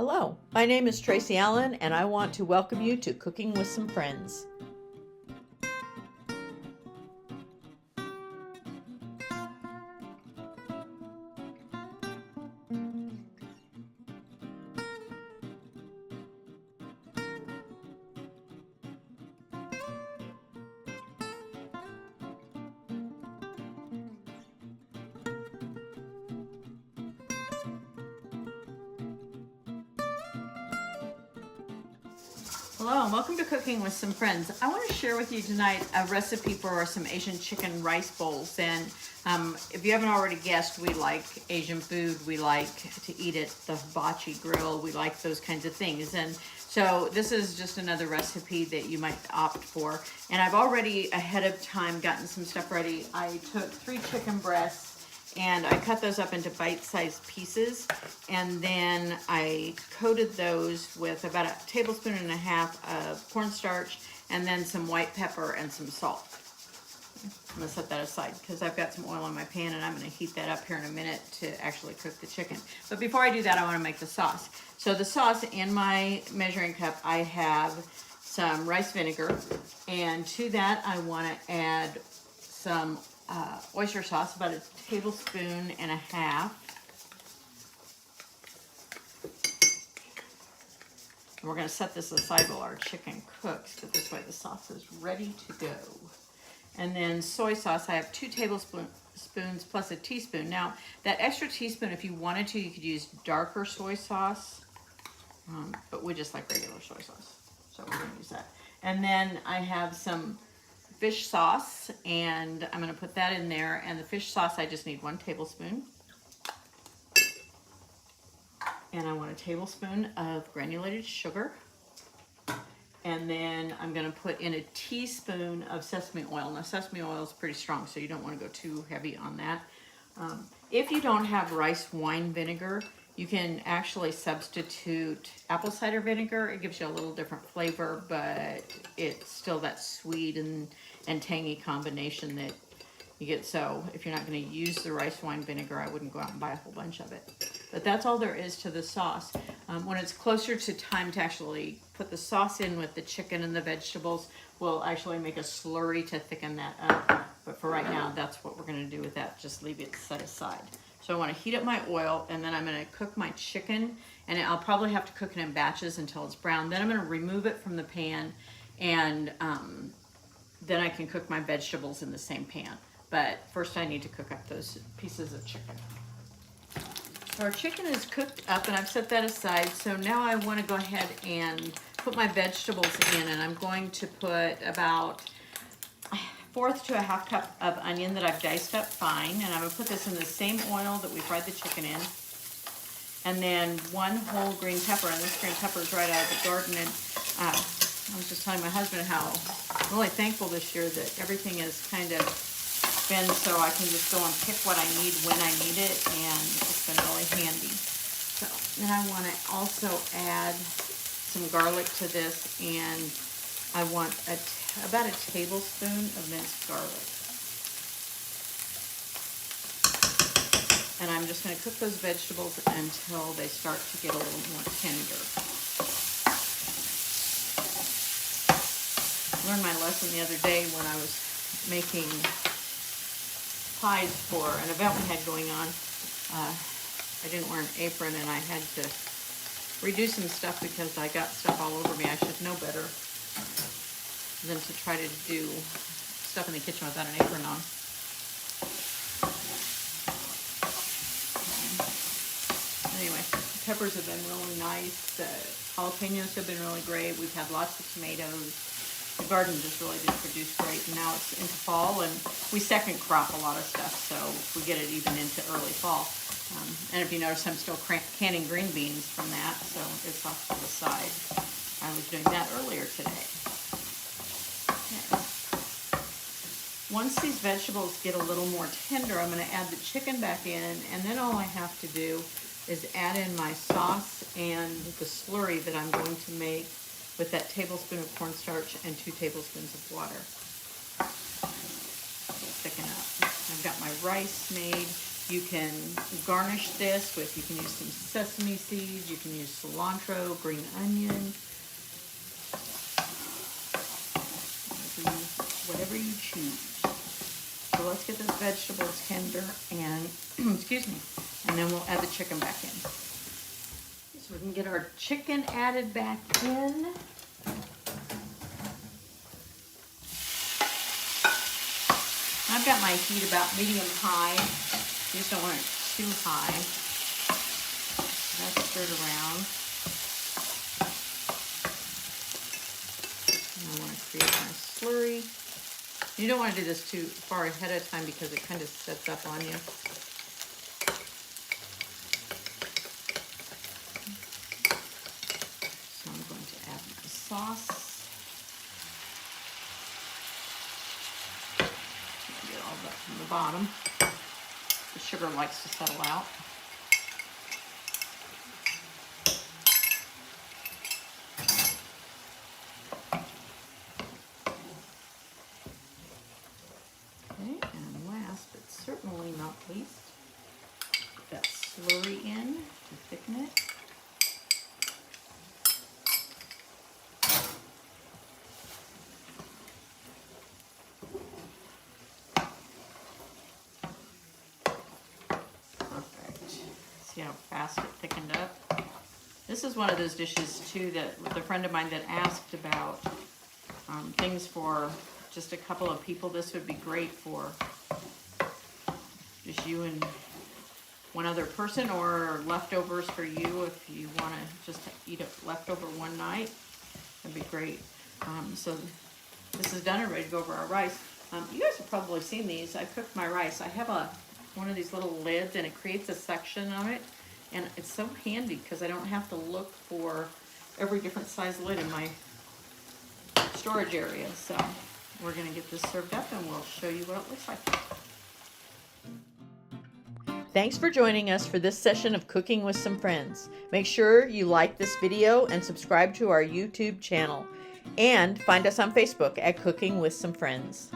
Hello, my name is Tracy Allen, and I want to welcome you to Cooking with Some Friends. Hello and welcome to Cooking with Some Friends. I want to share with you tonight a recipe for some Asian chicken rice bowls. And if you haven't already guessed, we like Asian food. We like to eat at the hibachi grill. We like those kinds of things. And so this is just another recipe that you might opt for. And I've already ahead of time gotten some stuff ready. I took 3 chicken breasts and I cut those up into bite-sized pieces, and then I coated those with about 1.5 tablespoons of cornstarch, and then some white pepper and some salt. I'm gonna set that aside because I've got some oil in my pan and I'm gonna heat that up here in a minute to actually cook the chicken. But before I do that, I wanna make the sauce. So the sauce, in my measuring cup, I have some rice vinegar, and to that I wanna add some oyster sauce, about 1.5 tablespoons. We're going to set this aside while our chicken cooks, but this way the sauce is ready to go. And then soy sauce, I have 2 tablespoons plus a teaspoon. Now, that extra teaspoon, if you wanted to, you could use darker soy sauce, but we just like regular soy sauce, so we're going to use that. And then I have some fish sauce, and I'm going to put that in there. And the fish sauce, I just need 1 tablespoon. And I want 1 tablespoon of granulated sugar. And then I'm going to put in 1 teaspoon of sesame oil. Now, sesame oil is pretty strong, so you don't want to go too heavy on that. If you don't have rice wine vinegar, you can actually substitute apple cider vinegar. It gives you a little different flavor, but it's still that sweet and tangy combination that you get. So if you're not going to use the rice wine vinegar, I wouldn't go out and buy a whole bunch of it. But that's all there is to the sauce. When it's closer to time to actually put the sauce in with the chicken and the vegetables, we'll actually make a slurry to thicken that up. But for right now, that's what we're going to do with that. Just leave it set aside. So I want to heat up my oil, and then I'm going to cook my chicken, and I'll probably have to cook it in batches until it's brown. Then I'm going to remove it from the pan, and then I can cook my vegetables in the same pan. But first I need to cook up those pieces of chicken. So our chicken is cooked up, and I've set that aside. So now I want to go ahead and put my vegetables in, and I'm going to put about 1/4 to 1/2 cup of onion that I've diced up fine, and I'm going to put this in the same oil that we fried the chicken in. And then 1 whole green pepper, and this green pepper is right out of the garden. And I was just telling my husband how I'm really thankful this year that everything is kind of been so I can just go and pick what I need when I need it, and it's been really handy. So then I want to also add some garlic to this, and I want about 1 tablespoon of minced garlic. And I'm just going to cook those vegetables until they start to get a little more tender. I learned my lesson the other day when I was making pies for an event we had going on. I didn't wear an apron, and I had to redo some stuff because I got stuff all over me. I should know better than to try to do stuff in the kitchen without an apron on. Anyway, the peppers have been really nice. The jalapenos have been really great. We've had lots of tomatoes. The garden just really did produce great, and now it's into fall, and we second crop a lot of stuff, so we get it even into early fall. And if you notice, I'm still canning green beans from that, so it's off to the side. I was doing that earlier today. Okay. Once these vegetables get a little more tender, I'm going to add the chicken back in, and then all I have to do is add in my sauce and the slurry that I'm going to make with that tablespoon of cornstarch and 2 tablespoons of water. It'll thicken up. I've got my rice made, You can garnish this with, you can use some sesame seeds, you can use cilantro, green onion, whatever you choose. So let's get those vegetables tender and, excuse me, and then we'll add the chicken back in. So we can get our chicken added back in. I've got my heat about medium-high. You just don't want it too high. That's stirred around. And I want to create my slurry. You don't want to do this too far ahead of time because it kind of sets up on you. So I'm going to add my sauce. Get all that from the bottom. The sugar likes to settle out. Okay, and last but certainly not least, put that slurry in to thicken it. See how fast it thickened up? This is one of those dishes too that with a friend of mine that asked about things for just a couple of people. This would be great for just you and one other person, or leftovers for you if you want to just eat it leftover one night. That'd be great. So this is done and ready to go over our rice. You guys have probably seen these. I cooked my rice. I have one of these little lids and it creates a section of it, and it's so handy because I don't have to look for every different size lid in my storage area. So we're going to get this served up and we'll show you what it looks like. Thanks for joining us for this session of Cooking with Some Friends. Make sure you like this video and subscribe to our YouTube channel, and find us on Facebook at Cooking with Some Friends.